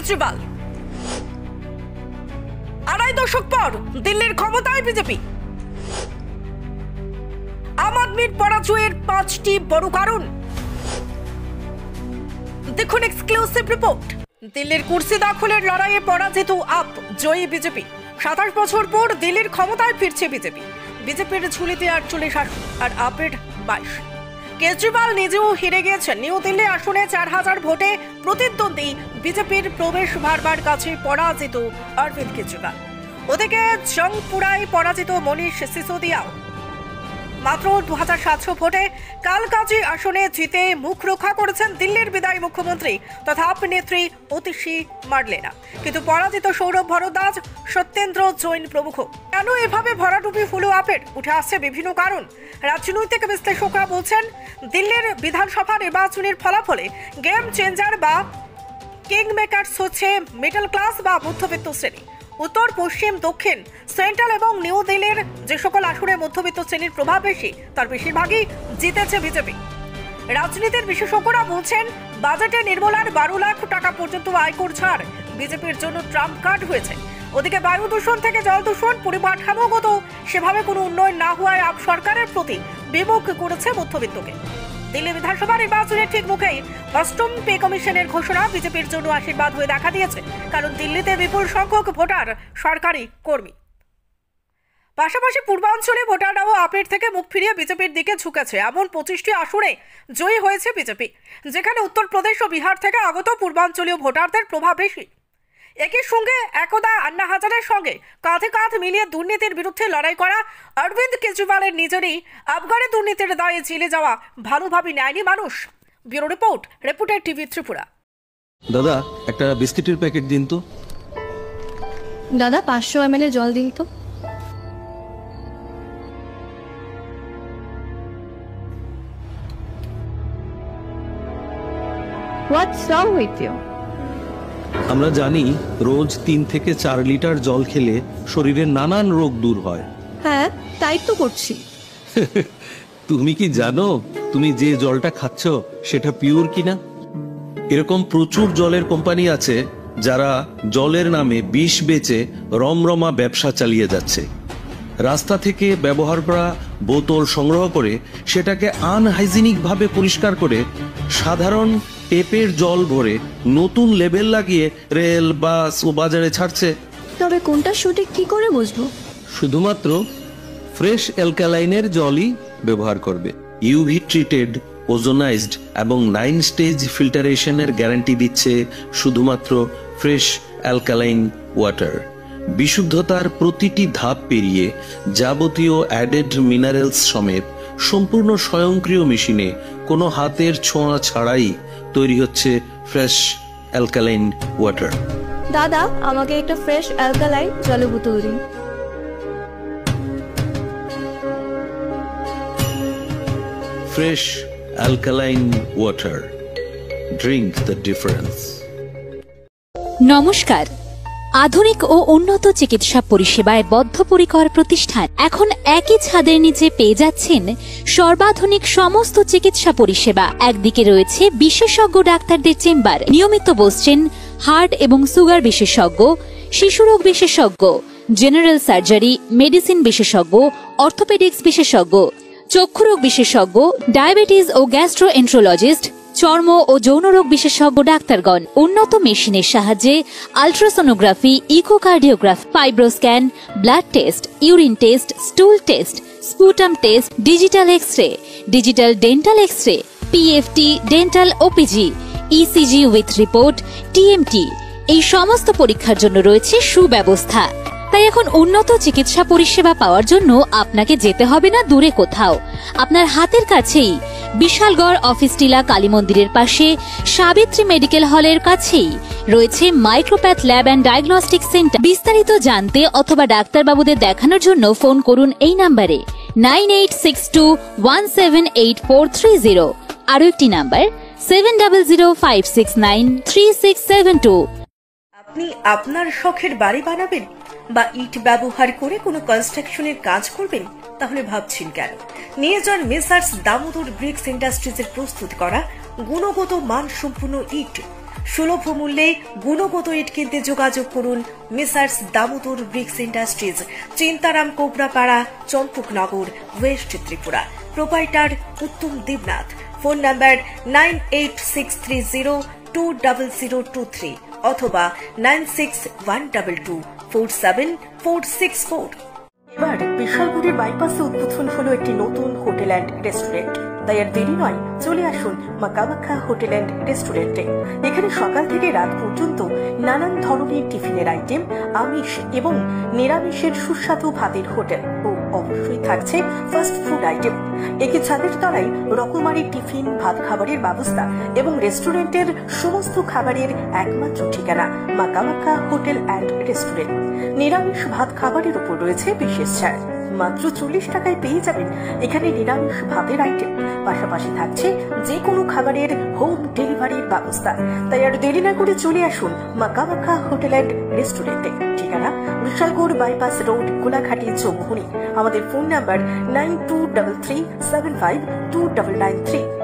কেজরিওয়াল। আড়াই দশক পর দিল্লির ক্ষমতায় বিজেপি। আম আদমির পরাজয়ের 5টি বড় কারণ। দেখুন এক্সক্লুসিভ রিপোর্ট। দিল্লির কুর্সি দখলের লড়াইয়ে পরাজিত আপ, জয়ী বিজেপি। 27 বছর পর দিল্লির ক্ষমতায় ফিরছে বিজেপি। বিজেপির ঝুলিতে 48 আসন আর আপের 22। কেজরিওয়াল নিজেও হেরে গিয়েছেন। নিউ দিল্লি আসনে 4000 ভোটে প্রতিদ্বন্দ্বী বিজেপির প্রবেশ ভারবার কাছে পরাজিত অরবিন্দ কেজরিওয়াল। ওদিকে জংপুরায় পরাজিত মনীষ সিসোদিয়াও মাত্র 2700 ভোটে কালকাজি আসনে জিতে মুখ রক্ষা করেছেন দিল্লির বিদায়ী মুখ্যমন্ত্রী তথা আপ নেত্রী অতিশী মার্লেনা। কিন্তু পরাজিত সৌরভ ভরদ্বাজ, সত্যেন্দ্র জৈন প্রমুখ। কেন এভাবে ভরাডুবি হলো আপের? উঠে আসছে বিভিন্ন কারণ। রাজনৈতিক বিশ্লেষকরা বলছেন, দিল্লির বিধানসভা নির্বাচনের ফলাফলে গেম চেঞ্জার বা কিং মেকার্স হচ্ছে মিডল ক্লাস বা মধ্যবিত্ত শ্রেণী। উত্তর, পশ্চিম, দক্ষিণ, সেন্ট্রাল এবং নিউ দিল্লির যে সকল আসনে মধ্যবিত্ত শ্রেণীর প্রভাব বেশি, তার বেশিরভাগই জিতেছে বিজেপি। রাজনীতির বিশেষজ্ঞরা বলছেন, বাজেটে নির্মলার 12 লাখ টাকা পর্যন্ত আয়কর ছাড় বিজেপির জন্য ট্রাম্প কার্ড হয়েছে। ওদিকে বায়ু দূষণ থেকে জল দূষণ, পরিকাঠামোগত সেভাবে কোনো উন্নয়ন না হওয়ায় আপ সরকারের প্রতি বিমুখ করেছে মধ্যবিত্তকে। দিল্লি বিধানসভা নির্বাচনের ঠিক মুখেই অষ্টম পে কমিশনের ঘোষণা বিজেপির জন্য আশীর্বাদ হয়ে দেখা দিয়েছে, কারণ দিল্লিতে বিপুল সংখ্যক ভোটার সরকারি কর্মী। পাশাপাশি পূর্বাঞ্চলে ভোটাররাও আপের থেকে মুখ ফিরিয়ে বিজেপির দিকে ঝুঁকেছে। এমন 25টি আসনে জয়ী হয়েছে বিজেপি, যেখানে উত্তরপ্রদেশ ও বিহার থেকে আগত পূর্বাঞ্চলীয় ভোটারদের প্রভাব বেশি। একই সঙ্গে একদা আন্না হাজারের সঙ্গে কাঁধে কাঁধ মিলিয়ে দুর্নীতির বিরুদ্ধে লড়াই করা অরবিন্দ কেজরিওয়ালের নিজেরই আবগারি দুর্নীতির দায়ে জেলে যাওয়া ভালোভাবে নেয়নি মানুষ। Bureau report, reporter TV Tripura. দাদা, একটা বিস্কিটের প্যাকেট দিন তো। দাদা 500 ml জল দিন তো। What's wrong with you? আমরা জানি রোজ 3 থেকে 4 লিটার জল খেলে শরীরের নানান রোগ দূর হয়। হ্যাঁ, তাই তো করছি। তুমি কি জানো তুমি যে জলটা খাচ্ছ সেটা পিওর কিনা? এরকম প্রচুর জলের কোম্পানি আছে যারা জলের নামে বিষ বেচে রমরমা ব্যবসা চালিয়ে যাচ্ছে। রাস্তা থেকে ব্যবহার করা বোতল সংগ্রহ করে সেটাকে আনহাইজিনিক ভাবে পরিষ্কার করে সাধারণ টেপের জল ভরে নতুন লেবেল লাগিয়ে রেল, বাস ও বাজারে ছাড়ছে। তবে কোনটা সঠিক কি করে বুঝবো? শুধুমাত্র ফ্রেশ অ্যালকালাইনের জলই ব্যবহার করবে। ইউভি ট্রিটেড, ওজোনাইজড এবং 9 স্টেজ ফিল্টারেশনের গ্যারান্টি দিচ্ছে শুধুমাত্র ফ্রেশ অ্যালকালাইন ওয়াটার। বিশুদ্ধতার প্রতিটি ধাপ পেরিয়ে যাবতীয় অ্যাডেড মিনারেলস সমেত সম্পূর্ণ স্বয়ংক্রিয় মেশিনে কোনো হাতের ছোঁয়া ছাড়াই তৈরি হচ্ছে ফ্রেশ অ্যালকালাইন ওয়াটার। দাদা, আমাকে একটা ফ্রেশ অ্যালকালাইন জলের বোতল দিন। Fresh alkaline water, drink the difference. নমস্কার। আধুনিক ও উন্নত চিকিৎসা পরিষেবায় বদ্ধপরিকর প্রতিষ্ঠান এখন একই ছাদের নিচে পেয়ে যাচ্ছেন সর্বাধুনিক সমস্ত চিকিৎসা পরিষেবা। একদিকে রয়েছে বিশেষজ্ঞ ডাক্তারদের চেম্বার, নিয়মিত বসছেন হার্ট এবং সুগার বিশেষজ্ঞ, শিশুরোগ বিশেষজ্ঞ, জেনারেল সার্জারি, মেডিসিন বিশেষজ্ঞ, অর্থোপেডিক্স বিশেষজ্ঞ, চক্ষুরোগ বিশেষজ্ঞ, ডায়াবেটিস ও গ্যাস্ট্রোএন্ট্রোলজিস্ট, চর্ম ও যৌনরোগ বিশেষজ্ঞ ডাক্তারগণ। উন্নত মেশিনের সাহায্যে ultrasonography, echocardiography, fibroscan, blood test, urine test, stool test, sputum test, digital X-ray, digital dental X-ray, PFT, dental OPG, ECG with report, TMT, এই সমস্ত পরীক্ষার জন্য রয়েছে সুব্যবস্থা। তাই এখন উন্নত চিকিৎসা পরিষেবা পাওয়ার জন্য আপনাকে যেতে হবে না দূরে কোথাও। আপনার হাতের কাছেই বিশালগড় অফিস টিলা কালী মন্দিরের পাশে সাবিত্রী মেডিকেল হলের কাছেই রয়েছে Micropath lab and diagnostic centre. বিস্তারিত জানতে অথবা ডাক্তারবাবুদের দেখানোর জন্য ফোন করুন এই নাম্বারে 9862178430। আরো একটি নাম্বার 7005693672। আপনি আপনার শখের বাড়ি বানাবেন বা ইট ব্যবহার করে কোনো কনস্ট্রাকশনের কাজ করবেন? তাহলে ভাবছেন কেন? নিয়ে যান মেসার্স দামোদর ব্রিক্স ইন্ডাস্ট্রিজের প্রস্তুত করা গুণগত মানসম্পন্ন ইট। সুলভ মূল্যে গুণগত ইট কিনতে যোগাযোগ করুন Messrs Damodar Bricks Industries, Chintaram Kobrapara, Champaknagar, West Tripura. Proprietor Uttam Debnath. Phone number 9863020023 অথবা 9612247464। এবার বিশালগড়ের বাইপাসে উদ্বোধন হলো একটি নতুন হোটেল অ্যান্ড রেস্টুরেন্ট। তাই আর দেরি নয়, চলে আসুন মা কামাখ্যা হোটেল অ্যান্ড রেস্টুরেন্টে। এখানে সকাল থেকে রাত পর্যন্ত নানান ধরনের টিফিনের আইটেম, আমিষ এবং নিরামিষের সুস্বাদু ভাতের হোটেল ও অবশ্যই থাকছে ফাস্ট ফুড আইটেম। একই ছাদের তলায় রকমারি টিফিন, ভাত খাবারের ব্যবস্থা এবং রেস্টুরেন্টের সমস্ত খাবারের একমাত্র ঠিকানা মা কামাখ্যা হোটেল অ্যান্ড রেস্টুরেন্ট। নিরামিষ ভাত খাবারের উপর রয়েছে বিশেষ ছাড়। মাত্র 40 টাকায় পেয়ে যাবেন এখানে নিরামিষ ভাতের আইটেম। পাশাপাশি থাকছে যে কোনো খাবারের হোম ডেলিভারির ব্যবস্থা। তাই আর দেরি না করে চলে আসুন মা কামাখ্যা হোটেল অ্যান্ড রেস্টুরেন্টে। ঠিকানা বিশালগড় বাইপাস রোড, কোলাঘাটি, চৌমুহনী। আমাদের ফোন নাম্বার 9233752993।